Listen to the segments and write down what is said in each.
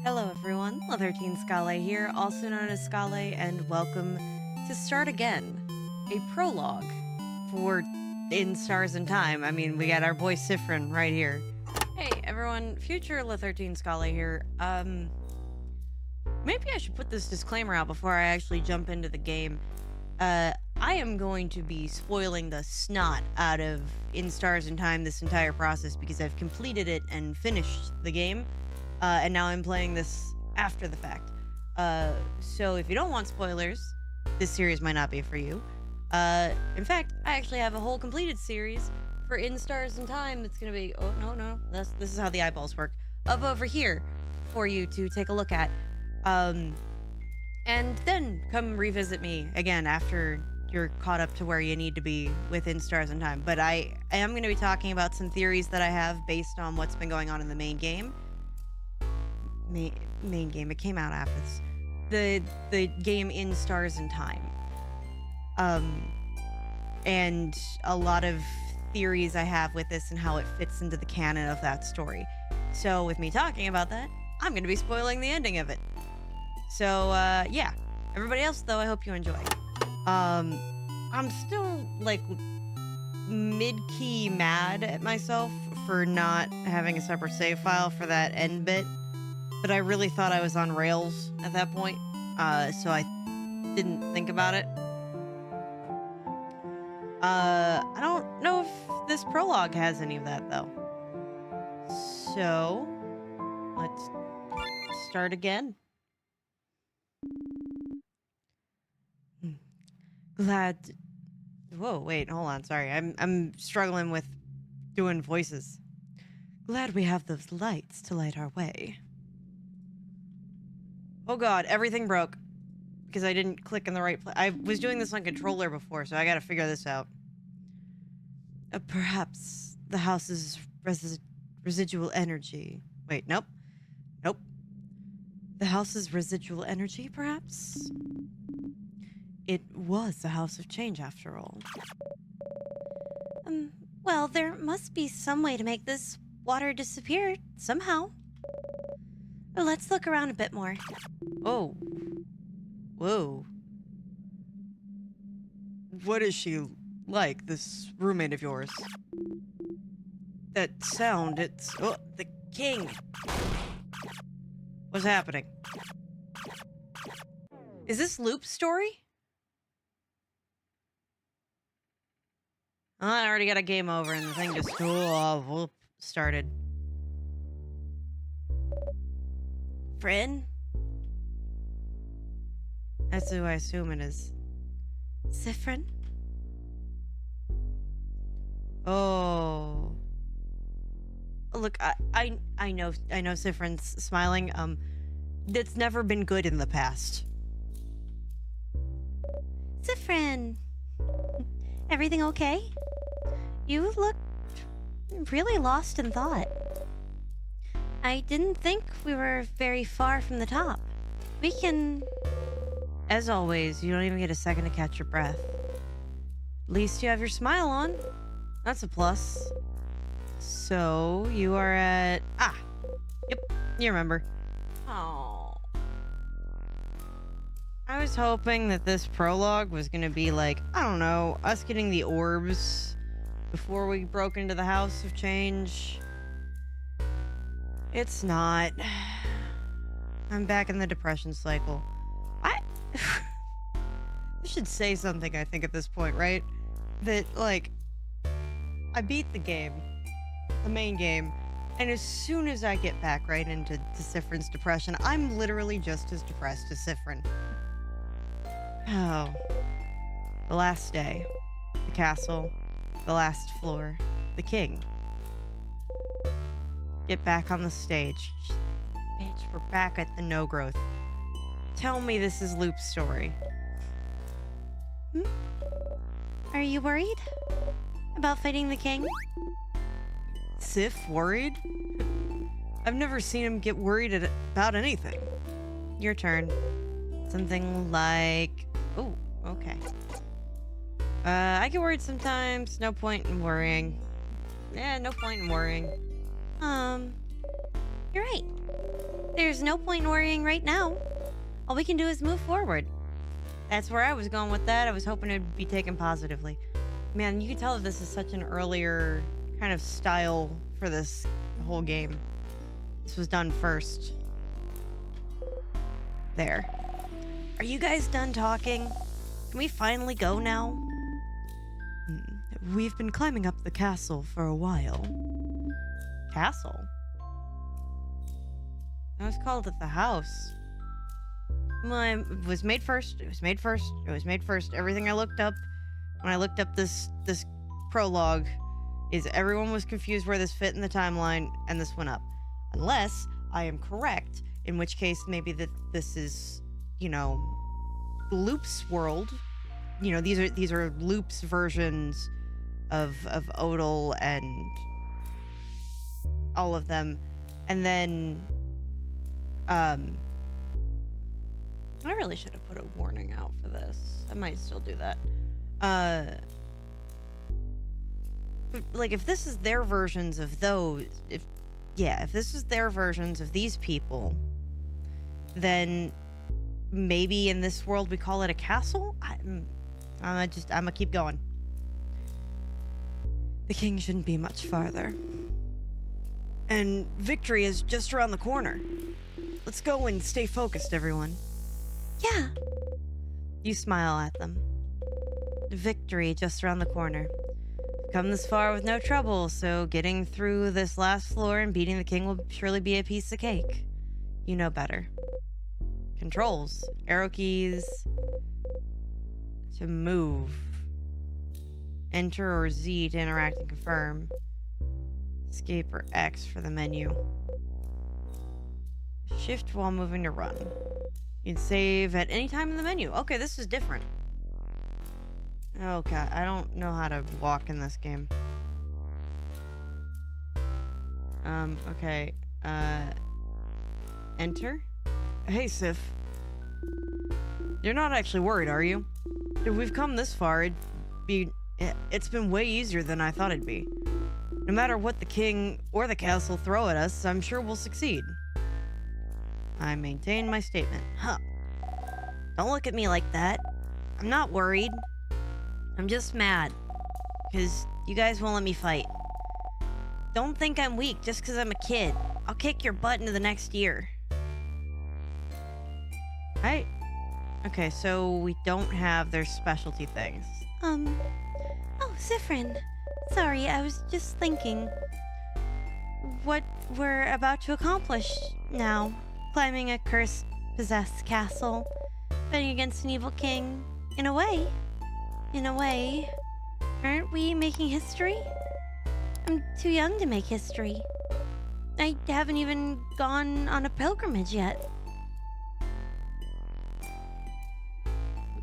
Hello everyone, La13 Scale here, also known as Scale, and welcome to Start Again, a prologue for In Stars and Time. I mean, we got our boy Sifrin right here. Hey everyone, future La13 Scale here. Maybe I should put this disclaimer out before I actually jump into the game. I am going to be spoiling the snot out of In Stars and Time this entire process because I've completed it and finished the game. And now I'm playing this after the fact. So if you don't want spoilers, this series might not be for you. In fact, I actually have a whole completed series for In Stars and Time that's going to be, oh, no, this is how the eyeballs work, up over here for you to take a look at. And then come revisit me again after you're caught up to where you need to be with In Stars and Time. But I am going to be talking about some theories that I have based on what's been going on in the main game. Main game. It came out after this. The game In Stars and Time. And a lot of theories I have with this and how it fits into the canon of that story. So with me talking about that, I'm going to be spoiling the ending of it. So yeah. Everybody else though, I hope you enjoy. I'm still like mid-key mad at myself for not having a separate save file for that end bit. But I really thought I was on rails at that point, so I didn't think about it. I don't know if this prologue has any of that, though. So, let's start again. Glad... Whoa, wait, hold on, sorry. I'm struggling with doing voices. Glad we have those lights to light our way. Oh god, everything broke. Because I didn't click in the right place. I was doing this on controller before, so I gotta figure this out. Perhaps the house's residual energy. Wait, nope. Nope. The house's residual energy, perhaps? It was the House of Change, after all. Well, there must be some way to make this water disappear, somehow. Let's look around a bit more. Oh. Whoa. What is she like, this roommate of yours? That sound, it's... Oh, the king! What's happening? Is this Loop's story? Oh, I already got a game over and the thing just... Oh, whoop, started. Friend? That's who I assume it is. Sifrin? Oh. Look, I know Sifrin's smiling. That's never been good in the past. Sifrin! Everything okay? You look really lost in thought. I didn't think we were very far from the top. We can... As always, you don't even get a second to catch your breath. At least you have your smile on. That's a plus. So, you are at... Ah! Yep, you remember. Oh. I was hoping that this prologue was gonna be like, I don't know, us getting the orbs before we broke into the House of Change. It's not. I'm back in the depression cycle. I should say something, I think, at this point, right? That, like, I beat the game, the main game, and as soon as I get back right into Sifrin's depression, I'm literally just as depressed as Sifrin. Oh. The last day. The castle. The last floor. The king. Get back on the stage. Bitch, we're back at the no growth. Tell me this is Loop's story. Are you worried about fighting the king? Sif worried? I've never seen him get worried about anything. Your turn. Something like... Oh, okay. I get worried sometimes. No point in worrying. Yeah, no point in worrying. You're right. There's no point in worrying right now. All we can do is move forward. That's where I was going with that. I was hoping it'd be taken positively. Man, you can tell that this is such an earlier kind of style for this whole game. This was done first. There. Are you guys done talking? Can we finally go now? We've been climbing up the castle for a while. Castle? I was called it the house. Well, it was made first. It was made first. It was made first. Everything I looked up when I looked up this prologue is everyone was confused where this fit in the timeline, and this went up. Unless I am correct, in which case maybe that this is, you know, Loop's world. You know, these are Loop's versions of Odal and all of them, and then I really should have put a warning out for this. I might still do that. Like, if this is their versions of those, if this is their versions of these people, then maybe in this world we call it a castle? I'm gonna keep going. The king shouldn't be much farther. And victory is just around the corner. Let's go and stay focused, everyone. Yeah. You smile at them. Victory just around the corner. Come this far with no trouble, so getting through this last floor and beating the king will surely be a piece of cake. You know better. Controls. Arrow keys. To move. Enter or Z to interact and confirm. Escape or X for the menu. Shift while moving to run. You can save at any time in the menu. Okay, this is different. Okay, I don't know how to walk in this game. Okay. Enter? Hey, Sif. You're not actually worried, are you? If we've come this far, it's been way easier than I thought it'd be. No matter what the king or the castle throw at us, I'm sure we'll succeed. I maintain my statement. Huh. Don't look at me like that. I'm not worried. I'm just mad. Because you guys won't let me fight. Don't think I'm weak just because I'm a kid. I'll kick your butt into the next year. Right? Okay, so we don't have their specialty things. Oh, Zifrin. Sorry, I was just thinking. What we're about to accomplish now. Climbing a cursed, possessed castle. Fighting against an evil king. In a way, aren't we making history? I'm too young to make history. I haven't even gone on a pilgrimage yet.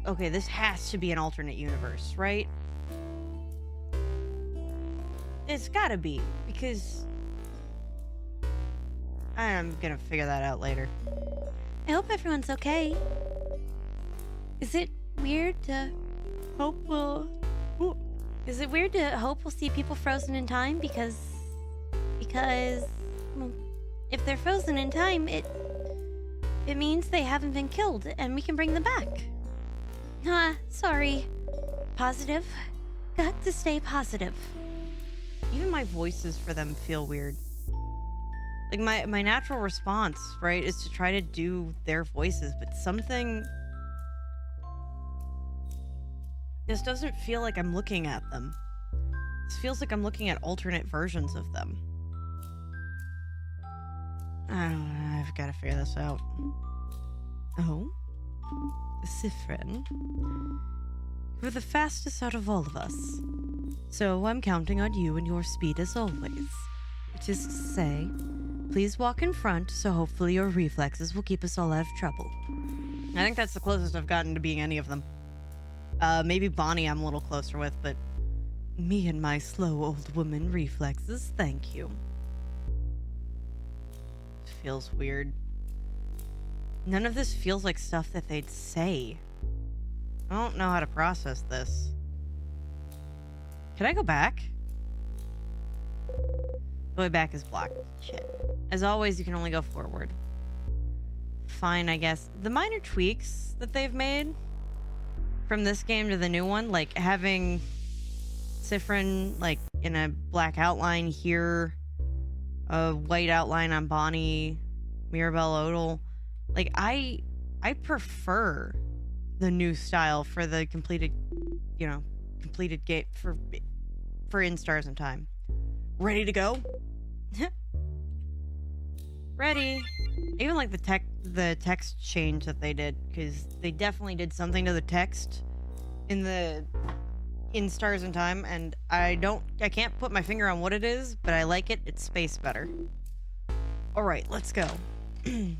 Okay, this has to be an alternate universe, right? It's gotta be, because I'm gonna figure that out later. I hope everyone's okay. Is it weird to hope we'll see people frozen in time? Because well, if they're frozen in time, it means they haven't been killed and we can bring them back. Sorry. Positive. Got to stay positive. Even my voices for them feel weird. Like, my natural response, right, is to try to do their voices, but something just doesn't feel like I'm looking at them. This feels like I'm looking at alternate versions of them. I don't know, I've got to figure this out. Oh? Sifrin? You're the fastest out of all of us. So I'm counting on you and your speed as always. Which is to say, please walk in front, so hopefully your reflexes will keep us all out of trouble. I think that's the closest I've gotten to being any of them. Maybe Bonnie I'm a little closer with, but me and my slow old woman reflexes, thank you. It feels weird. None of this feels like stuff that they'd say. I don't know how to process this. Can I go back? The way back is blocked. Shit. As always, you can only go forward. fine, I guess. The minor tweaks that they've made from this game to the new one, like having Sifrin like in a black outline here, a white outline on Bonnie, Mirabelle Odal. Like I prefer the new style for the completed game for In Stars and Time. Ready to go? Ready. Even like the text change that they did, because they definitely did something to the text in Stars and Time, and I can't put my finger on what it is, but I like it. It's spaced better. All right, let's go. These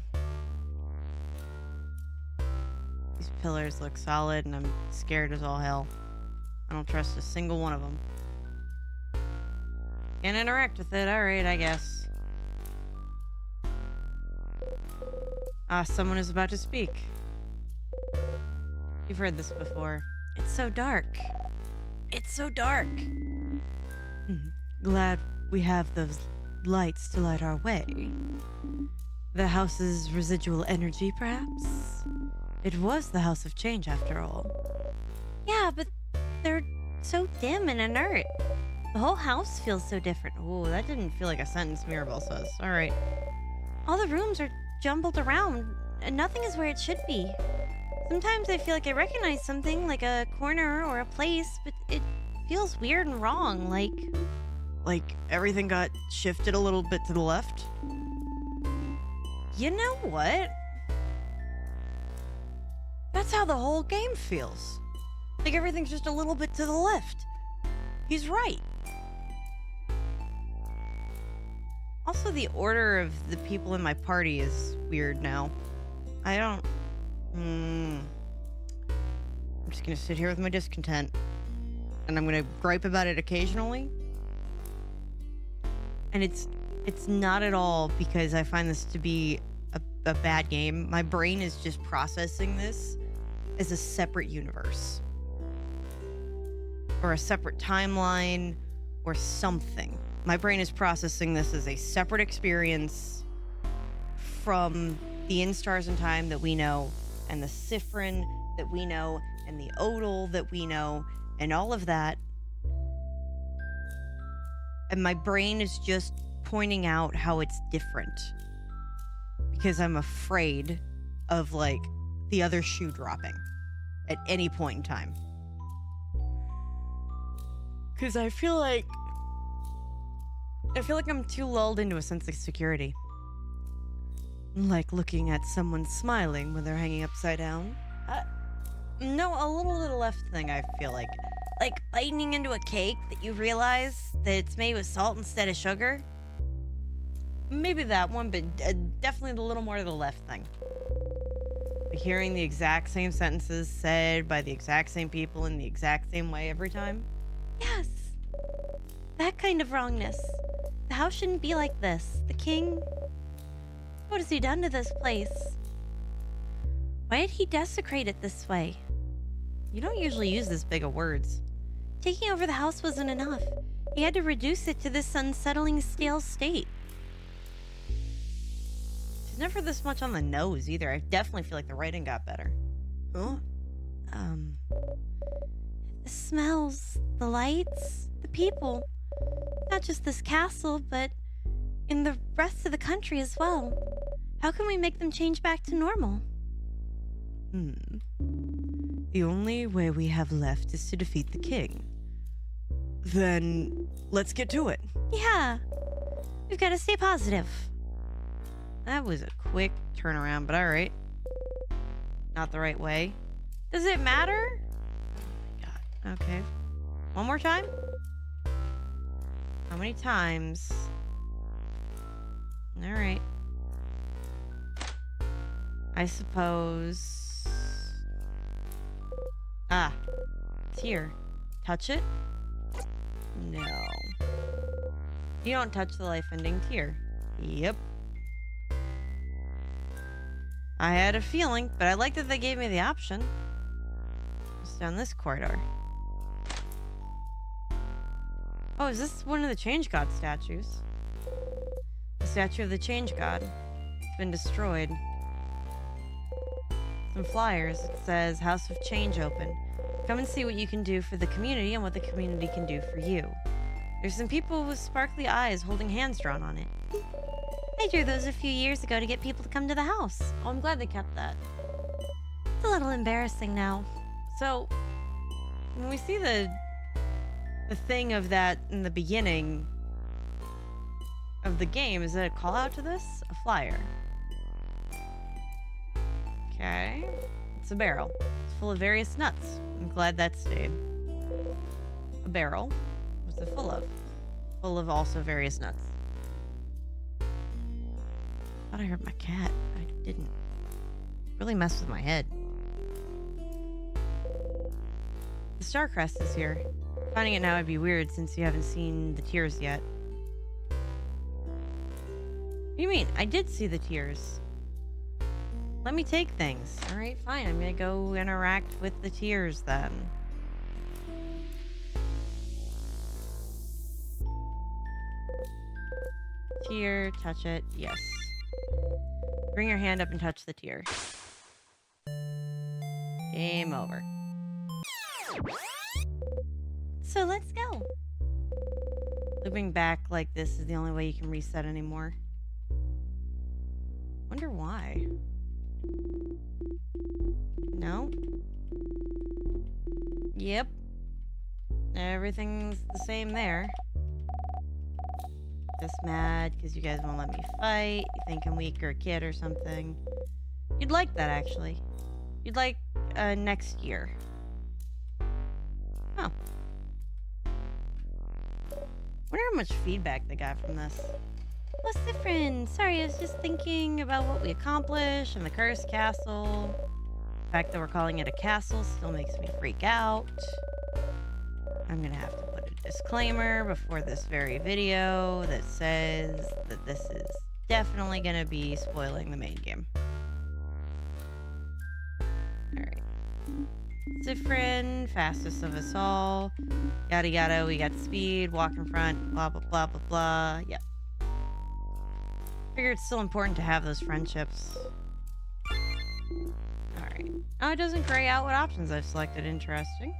pillars look solid, and I'm scared as all hell. I don't trust a single one of them. Can't interact with it. All right, I guess. Someone is about to speak. You've heard this before. It's so dark. It's so dark. Glad we have those lights to light our way. The house's residual energy, perhaps? It was the House of Change, after all. Yeah, but they're so dim and inert. The whole house feels so different. Oh, that didn't feel like a sentence Mirabelle says. All right. All the rooms are jumbled around, and nothing is where it should be. Sometimes I feel like I recognize something, like a corner or a place, but it feels weird and wrong, like everything got shifted a little bit to the left. You know what? That's how the whole game feels. Like everything's just a little bit to the left. He's right. Also, the order of the people in my party is weird now. I don't... I'm just gonna sit here with my discontent. And I'm gonna gripe about it occasionally. And it's not at all because I find this to be a bad game. My brain is just processing this as a separate universe. Or a separate timeline, or something. My brain is processing this as a separate experience from the In Stars and Time that we know, and the Sifrin that we know, and the Odal that we know, and all of that. And my brain is just pointing out how it's different. Because I'm afraid of, like, the other shoe dropping at any point in time. Because I feel like I'm too lulled into a sense of security. Like looking at someone smiling when they're hanging upside down. No, a little to the left thing, I feel like. Like biting into a cake that you realize that it's made with salt instead of sugar. Maybe that one, but definitely the little more to the left thing. Hearing the exact same sentences said by the exact same people in the exact same way every time. Yes. That kind of wrongness. The house shouldn't be like this. The king... What has he done to this place? Why did he desecrate it this way? You don't usually use this big of words. Taking over the house wasn't enough. He had to reduce it to this unsettling, stale state. She's never this much on the nose either. I definitely feel like the writing got better. Huh? The smells, the lights, the people. Not just this castle, but in the rest of the country as well. How can we make them change back to normal? The only way we have left is to defeat the king. Then, let's get to it. Yeah. We've got to stay positive. That was a quick turnaround, but alright. Not the right way. Does it matter? Oh my god. Okay. One more time? How many times? Alright. I suppose... It's here. Touch it? No. You don't touch the life-ending tear. Yep. I had a feeling, but I like that they gave me the option. Just down this corridor. Oh, is this one of the Change God statues? The statue of the Change God. It's been destroyed. some flyers. It says House of Change open. Come and see what you can do for the community and what the community can do for you. There's some people with sparkly eyes holding hands drawn on it. I drew those a few years ago to get people to come to the house. Oh, I'm glad they kept that. It's a little embarrassing now. So, when we see the thing of that in the beginning of the game, is that a call out to this? A flyer. Okay. It's a barrel. It's full of various nuts. I'm glad that stayed. A barrel. What's it full of? Full of also various nuts. Thought I heard my cat. I didn't. Really messed with my head. The star crest is here. Finding it now would be weird since you haven't seen the tears yet. What do you mean? I did see the tears. Let me take things. Alright, fine. I'm gonna go interact with the tears then. Tear, touch it. Yes. Bring your hand up and touch the tear. Game over. So let's go. Looping back like this is the only way you can reset anymore. Wonder why. No? Yep. Everything's the same there. Just mad because you guys won't let me fight. You think I'm weak or a kid or something. You'd like that, actually. You'd like next year. Oh. Wonder how much feedback they got from this. What's different? Sorry, I was just thinking about what we accomplished and the cursed castle. The fact that we're calling it a castle still makes me freak out. I'm gonna have to put a disclaimer before this very video that says that this is definitely gonna be spoiling the main game. Alright. Zifrin, fastest of us all. Yada yada, we got speed, walk in front, blah blah blah blah blah. Yep. Figure it's still important to have those friendships. Alright. Oh, it doesn't gray out what options I've selected. Interesting.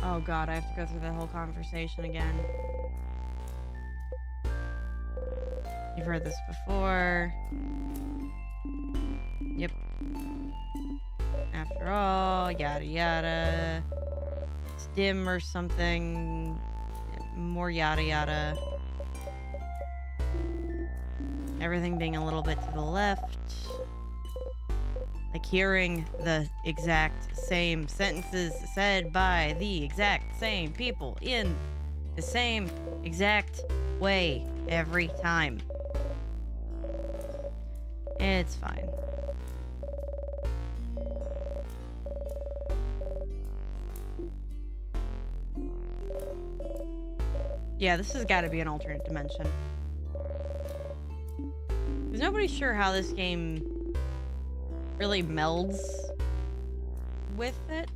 Oh god, I have to go through that whole conversation again. You've heard this before. Yep. After all, yada yada. It's dim or something. More yada yada. Everything being a little bit to the left. Like hearing the exact same sentences said by the exact same people in the same exact way every time. It's fine. Yeah, this has got to be an alternate dimension. Because nobody's sure how this game really melds with it.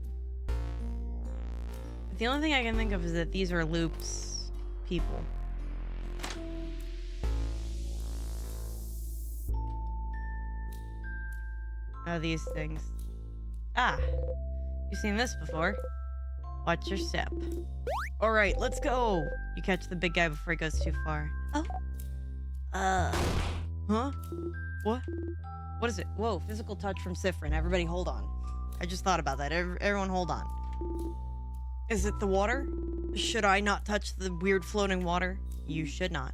But the only thing I can think of is that these are Loop's people. Oh, these things. Ah, you've seen this before. Watch your step. All right, let's go. You catch the big guy before he goes too far. Oh. Huh? What? What is it? Whoa, physical touch from Zifrin. Everybody hold on. I just thought about that. Everyone hold on. Is it the water? Should I not touch the weird floating water? You should not.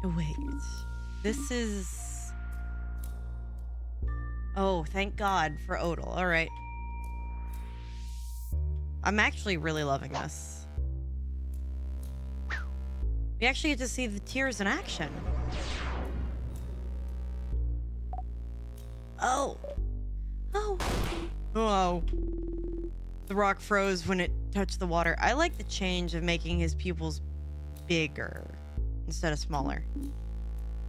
Wait. This is... Oh, thank God for Odal. All right. I'm actually really loving this. We actually get to see the tears in action. Oh. Oh. Oh. The rock froze when it touched the water. I like the change of making his pupils bigger instead of smaller.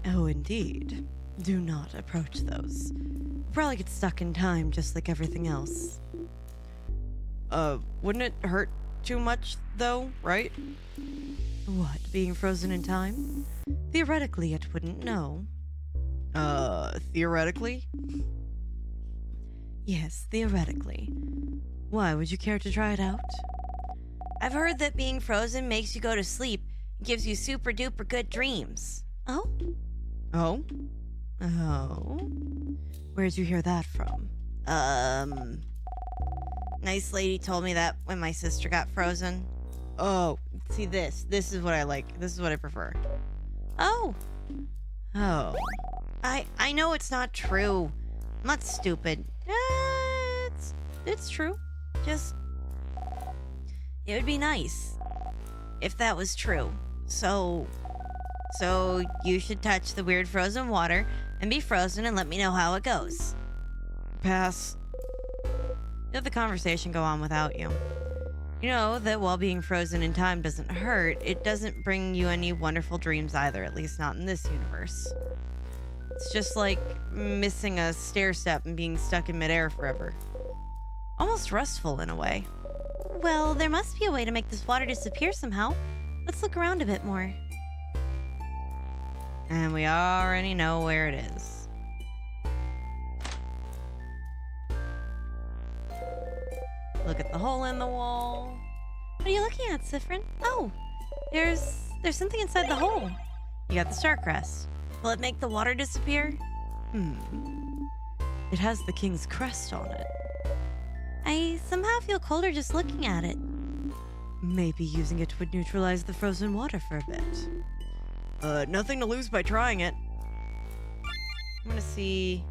Oh, indeed. Do not approach those. We'll probably get stuck in time just like everything else. Wouldn't it hurt too much, though, right? What, being frozen in time? Theoretically, it wouldn't know. Theoretically? Yes, theoretically. Why, would you care to try it out? I've heard that being frozen makes you go to sleep and gives you super duper good dreams. Oh? Oh? Oh? Where'd you hear that from? Nice lady told me that when my sister got frozen. Oh, see this. This is what I like. This is what I prefer. Oh. Oh. I know it's not true. I'm not stupid. It's true. Just it would be nice if that was true. So you should touch the weird frozen water and be frozen and let me know how it goes. Pass. Let the conversation go on without you. You know that while being frozen in time doesn't hurt, it doesn't bring you any wonderful dreams either, at least not in this universe. It's just like missing a stair step and being stuck in midair forever. Almost restful in a way. Well, there must be a way to make this water disappear somehow. Let's look around a bit more. And we already know where it is. Look at the hole in the wall. What are you looking at, Sifrin? Oh, there's something inside the hole. You got the star crest. Will it make the water disappear? It has the king's crest on it. I somehow feel colder just looking at it. Maybe using it would neutralize the frozen water for a bit. Nothing to lose by trying it. I'm gonna see...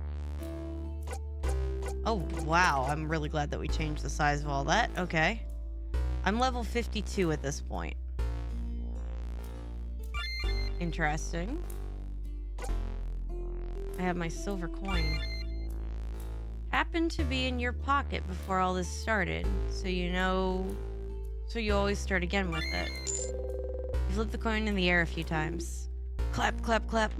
Oh, wow. I'm really glad that we changed the size of all that. Okay. I'm level 52 at this point. Interesting. I have my silver coin. Happened to be in your pocket before all this started, so you know... So you always start again with it. You flip the coin in the air a few times. Clap, clap, clap.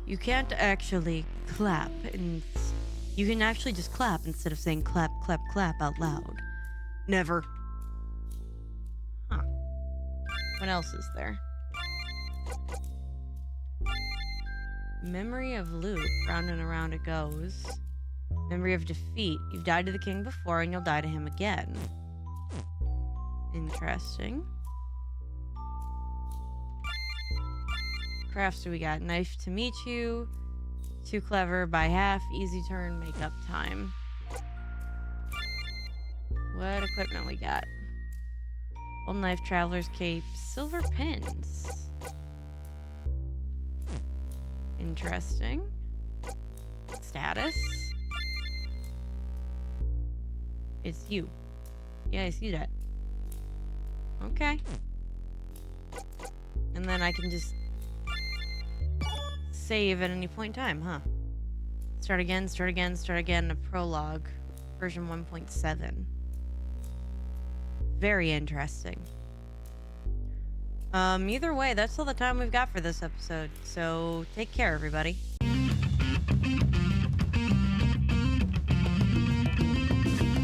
You can't actually clap, and you can actually just clap instead of saying clap, clap, clap out loud. Never. Huh. What else is there? Memory of loop. Round and around it goes. Memory of defeat. You've died to the king before, and you'll die to him again. Interesting. Crafts do we got? Knife to meet you. Too clever by half. Easy turn. Make up time. What equipment we got? Old knife, traveler's cape, silver pins. Interesting. Status. It's you. Yeah, I see that. Okay. And then I can just save at any point in time, huh? Start again, start again, start again. A prologue. Version 1.7. Very interesting. Either way, that's all the time we've got for this episode. So take care, everybody.